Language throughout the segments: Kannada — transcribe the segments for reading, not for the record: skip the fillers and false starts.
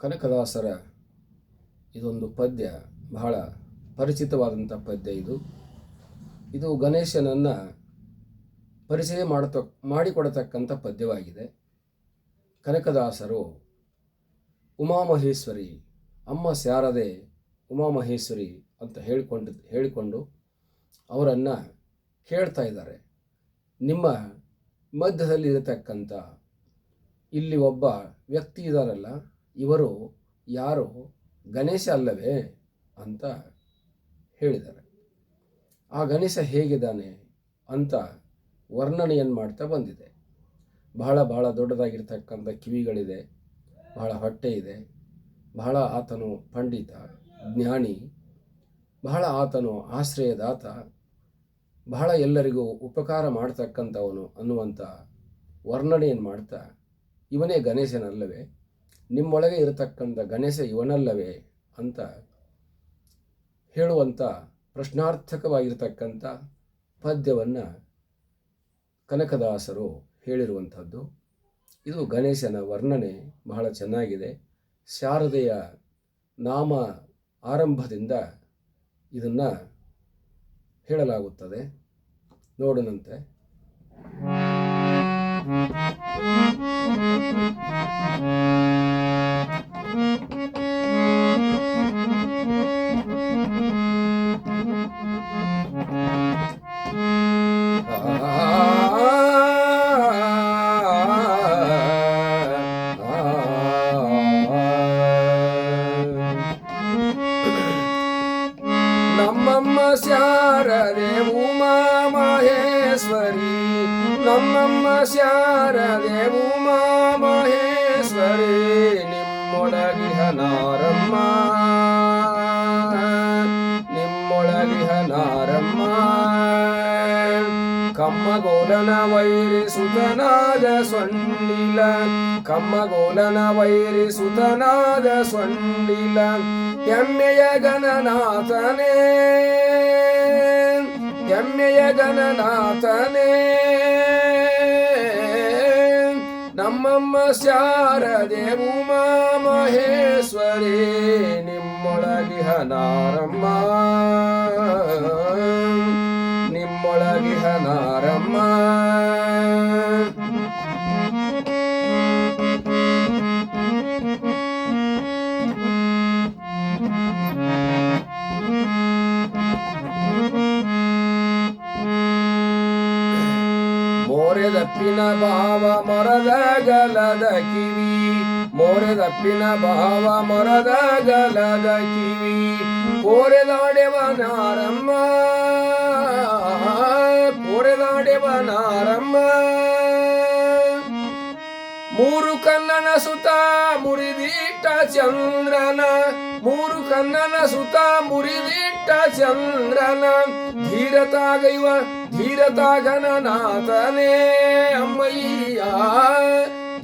ಕನಕದಾಸರ ಇದೊಂದು ಪದ್ಯ ಬಹಳ ಪರಿಚಿತವಾದಂಥ ಪದ್ಯ. ಇದು ಗಣೇಶನನ್ನು ಪರಿಚಯ ಮಾಡಿಕೊಡತಕ್ಕಂಥ ಪದ್ಯವಾಗಿದೆ. ಕನಕದಾಸರು ಉಮಾಮಹೇಶ್ವರಿ, ಅಮ್ಮ ಶಾರದೆ ಉಮಾಮಹೇಶ್ವರಿ ಅಂತ ಹೇಳಿಕೊಂಡು ಅವರನ್ನು ಕೇಳ್ತಾ ಇದ್ದಾರೆ. ನಿಮ್ಮ ಮಧ್ಯದಲ್ಲಿ ಇರತಕ್ಕಂಥ ಇಲ್ಲಿ ಒಬ್ಬ ವ್ಯಕ್ತಿ ಇದ್ದಾರಲ್ಲ, ಇವರು ಯಾರು, ಗಣೇಶ ಅಲ್ಲವೇ ಅಂತ ಹೇಳಿದ್ದಾರೆ. ಆ ಗಣೇಶ ಹೇಗಿದ್ದಾನೆ ಅಂತ ವರ್ಣನೆಯನ್ನು ಮಾಡ್ತಾ ಬಂದಿದೆ. ಬಹಳ ದೊಡ್ಡದಾಗಿರ್ತಕ್ಕಂಥ ಕಿವಿಗಳಿದೆ, ಬಹಳ ಹೊಟ್ಟೆ ಇದೆ, ಬಹಳ ಆತನು ಪಂಡಿತ ಜ್ಞಾನಿ, ಬಹಳ ಆತನು ಆಶ್ರಯದಾತ, ಬಹಳ ಎಲ್ಲರಿಗೂ ಉಪಕಾರ ಮಾಡ್ತಕ್ಕಂಥವನು ಅನ್ನುವಂಥ ವರ್ಣನೆಯನ್ನು ಮಾಡ್ತಾ, ಇವನೇ ಗಣೇಶನಲ್ಲವೇ, ನಿಮ್ಮೊಳಗೆ ಇರತಕ್ಕಂಥ ಗಣೇಶ ಇವನಲ್ಲವೇ ಅಂತ ಹೇಳುವಂಥ ಪ್ರಶ್ನಾರ್ಥಕವಾಗಿರ್ತಕ್ಕಂಥ ಪದ್ಯವನ್ನು ಕನಕದಾಸರು ಹೇಳಿರುವಂಥದ್ದು. ಇದು ಗಣೇಶನ ವರ್ಣನೆ ಬಹಳ ಚೆನ್ನಾಗಿದೆ. ಶಾರದೆಯ ನಾಮ ಆರಂಭದಿಂದ ಇದನ್ನು ಹೇಳಲಾಗುತ್ತದೆ. ನೋಡೋಣಂತೆ. ನಮ್ಮಮ್ಮ ಶಾರದೆ ಉಮಾ ಮಹೇಶ್ವರಿ, ನಮ್ಮಮ್ಮ ಶಾರದೆ ಉಮಾ ಮಹೇಶ್ವರಿ, ನಿಮ್ಮೊಳಗಿಹ ನಾರಮ್ಮ, ನಿಮ್ಮೊಳಗಿಹ ನಾರಮ್ಮ. ಕಮ್ಮಗೋಲನ ವೈರಿ ಸುತನಾದ ಸೊಂಡಿಲ, ಕಮ್ಮಗೋಲನ ವೈರಿ ಸುತನಾದ ಸೊಂಡಿಲ, ಹೆಮ್ಮೆಯ ಗಣನಾಥನೇ, ಹೆಮ್ಮೆಯ ಗಣನಾಥನೇ. ನಮ್ಮಮ್ಮ ಶಾರದೆ ಉಮಾ ಮಹೇಶ್ವರಿ, ನಿಮ್ಮೊಳಗಿಹ ನಾರಮ್ಮ, ನಿಮ್ಮೊಳಗಿಹ ನಾರಮ್ಮ. ಮೋರೆದಪ್ಪಿನ ಭಾವ ಮೊರದ ಗಲದ ಕಿವಿ, ಮೋರೆದಪ್ಪಿನ ಭಾವ ಮೊರದ ಗಲದ ಕಿವಿ, ಕೋರೆದಾಡೆವ ನಾರಮ್ಮ, ಕೋರೆದಾಡೆವ ನಾರಮ್ಮ. ಮೂರು ಕಣ್ಣನ ಸುತ ಮುರಿದಿಟ್ಟ ಚಂದ್ರನ, ಮೂರು ಕಣ್ಣನ ಸುತ ಮುರಿದಿಟ್ಟ ಚಂದ್ರನ, ಧೀರತಾಗೈವ ಧೀರತಾಗಣನಾಥನೇ ಅಮ್ಮಯ್ಯ,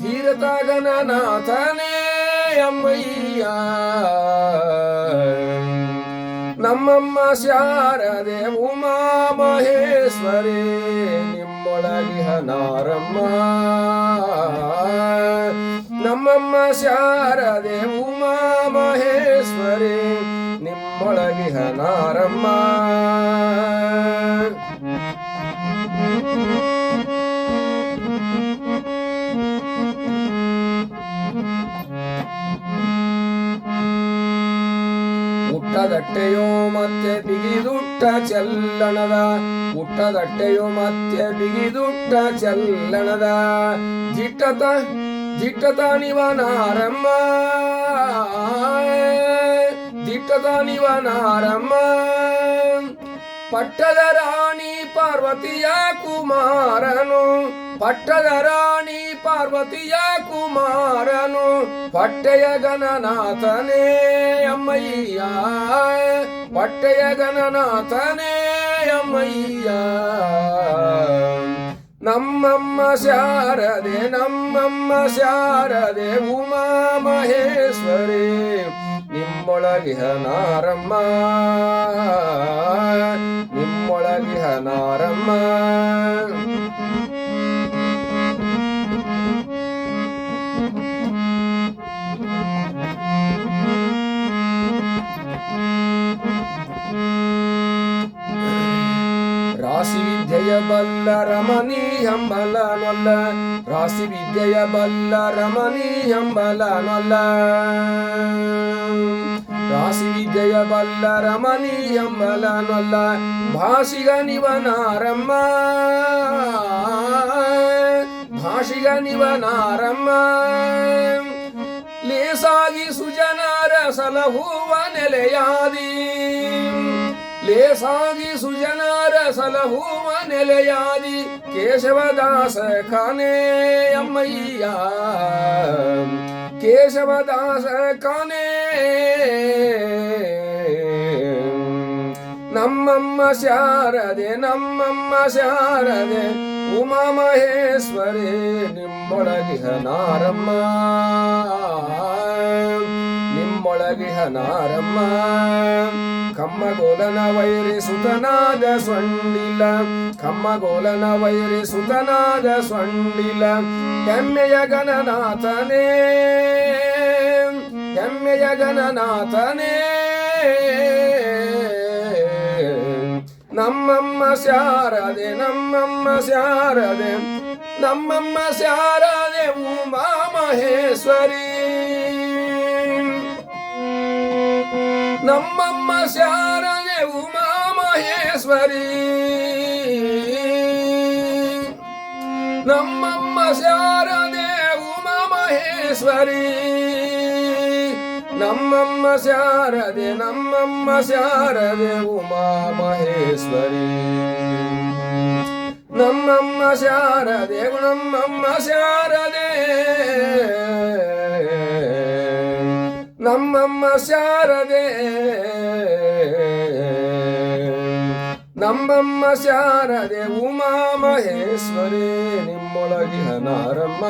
ಧೀರತಾಗಣನಾಥನೇ ಅಮ್ಮಯ್ಯ. ನಮ್ಮಮ್ಮ ಶಾರದೆ ಉಮಾ ಮಹೇಶ್ವರಿ, ನಿಮ್ಮೊಳಗಿಹ ನಾರಮ್ಮ, ನಮ್ಮಮ್ಮ ಶಾರದೆ ಉಮಾ ಮಹೇಶ್ವರಿ, ನಿಮ್ಮೊಳಗಿಹ ನಾರಮ್ಮ. ಹುಟ್ಟದಟ್ಟೆಯೋ ಮತ್ತೆ ಬಿಗಿದುಟ್ಟ ಚೆಲ್ಲಣದ, ಹುಟ್ಟದಟ್ಟೆಯೋ ಮತ್ತೆ ಬಿಗಿದುಟ್ಟ ಚೆಲ್ಲಣದ, ದಿಟ್ಟತಾನಿವ ನಾರಮ್ಮ, ದಿಟ್ಟತಾನಿವ ನಾರಮ್ಮ. ಪಟ್ಟದ ರಾಣಿ ಪಾರ್ವತಿಯ ಕುಮಾರನು, ಪಟ್ಟದ ರಾಣಿ ಪಾರ್ವತಿಯ ಕುಮಾರನು, ಪಟ್ಟೆಯ ಗಣನಾಥನೇ ಅಮ್ಮಯ್ಯ, ಪಟ್ಟೆಯ ಗಣನಾಥನೇ ಅಮ್ಮಯ್ಯ. ನಮ್ಮಮ್ಮ ಶಾರದೆ, ನಮ್ಮಮ್ಮ ಶಾರದೆ ಉಮಾ ಮಹೇಶ್ವರಿ, ನಿಮ್ಮೊಳಗಿಹ ನಾರಮ್ಮ, ನಿಮ್ಮೊಳಗಿಹ ನಾರಮ್ಮ. ಬಲ್ಲ ರಮಣೀಯಂಬಲನೊಲ್ಲ ರಾಶಿ ವಿದ್ಯೆಯ ಬಲ್ಲ ರಮಣೀಯಂಬಲನೊಲ್ಲ ರಾಶಿ ವಿದ್ಯೆಯ ಬಲ್ಲ ರಮಣೀಯಂಬಲನೊಲ್ಲ ಭಾಷಿಗನಿವನಾರಮ್ಮ ಭಾಷಿಗನಿವನಾರಮ್ಮ ಲೇಸಾಗಿ ಸುಜನರ ಸಲಹುವ ನೆಲೆಯಾದಿ ಲೇಸಾಗಿ ಸುಜನರ ಸಲಹುವ ನೆಲೆಯಾದಿ ಕೇಶವದಾಸ ಖಾನೆ ಅಮ್ಮಯ್ಯ ಕೇಶವದಾಸ ಖಾನೆ ನಮ್ಮಮ್ಮ ಶಾರದೆ ನಮ್ಮಮ್ಮ ಶಾರದೆ ಉಮಾ ಮಹೇಶ್ವರಿ ನಿಮ್ಮೊಳಗಿಹ ನಾರಮ್ಮ ನಿಮ್ಮೊಳಗಿಹ ನಾರಮ್ಮ ಕಮ್ಮಗೋಲನ ವೈರಿ ಸುತನಾದ ಸೊಂಡಿಲ ಕಮ್ಮಗೋಲನ ವೈರಿ ಸುತನಾದ ಸೊಂಡಿಲ ಹೆಮ್ಮೆಯ ಗಣನಾಥನೇ ಹೆಮ್ಮೆಯ ಗಣನಾಥನೇ ನಮ್ಮಮ್ಮ ಶಾರದೆ ನಮ್ಮಮ್ಮ ಶಾರದೆ ನಮ್ಮಮ್ಮ ಶಾರದೆ ಉಮಾ ಮಹೇಶ್ವರಿ ನಮ್ಮಮ್ಮ ಶಾರದೆ ಉಮಾ ಮಹೇಶ್ವರಿ ನಮ್ಮಮ್ಮ ಶಾರದೆ ಉಮಾ ಮಹೇಶ್ವರಿ ನಮ್ಮಮ್ಮ ಶಾರದೆ ನಮ್ಮಮ್ಮ ಶಾರದೆ ಉಮಾ ಮಹೇಶ್ವರಿ ನಮ್ಮಮ್ಮ ಶಾರದೆ ನಮ್ಮಮ್ಮ ಶಾರದೆ ನಮ್ಮಮ್ಮ ಶಾರದೆ ನಮ್ಮಮ್ಮ ಶಾರದೆ ಉಮಾ ಮಹೇಶ್ವರಿ ನಿಮ್ಮೊಳಗಿಹ ನಾರಮ್ಮ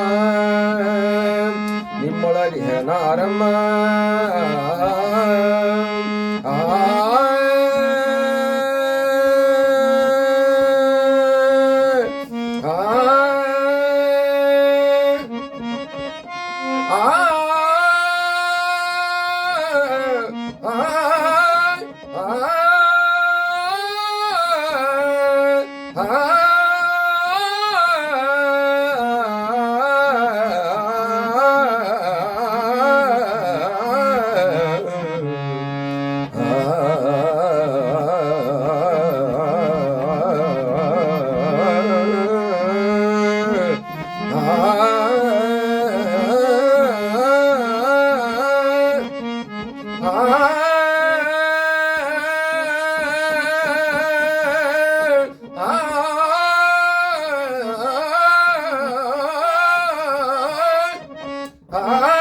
ನಿಮ್ಮೊಳಗಿಹ ನಾರಮ್ಮ Ah